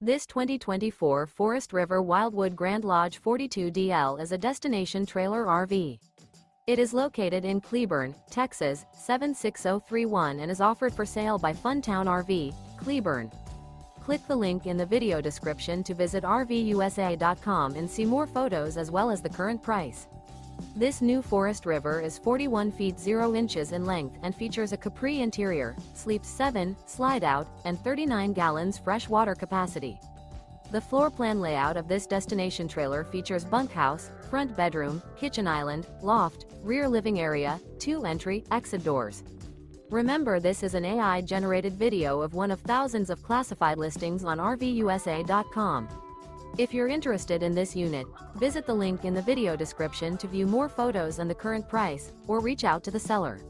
This 2024 Forest River Wildwood Grand Lodge 42DL is a destination trailer RV. It is located in Cleburne, Texas, 76031 and is offered for sale by Funtown RV, Cleburne. Click the link in the video description to visit RVUSA.com and see more photos as well as the current price. This new Forest River is 41 feet 0 inches in length and features a CAPRI interior, sleeps 7, Slideout, and 39 gallons fresh water capacity. The floor plan layout of this destination trailer features bunkhouse, front bedroom, kitchen island, loft, rear living area, 2 entry/exit doors. Remember, this is an AI-generated video of one of thousands of classified listings on RVUSA.com. If you're interested in this unit, visit the link in the video description to view more photos and the current price, or reach out to the seller.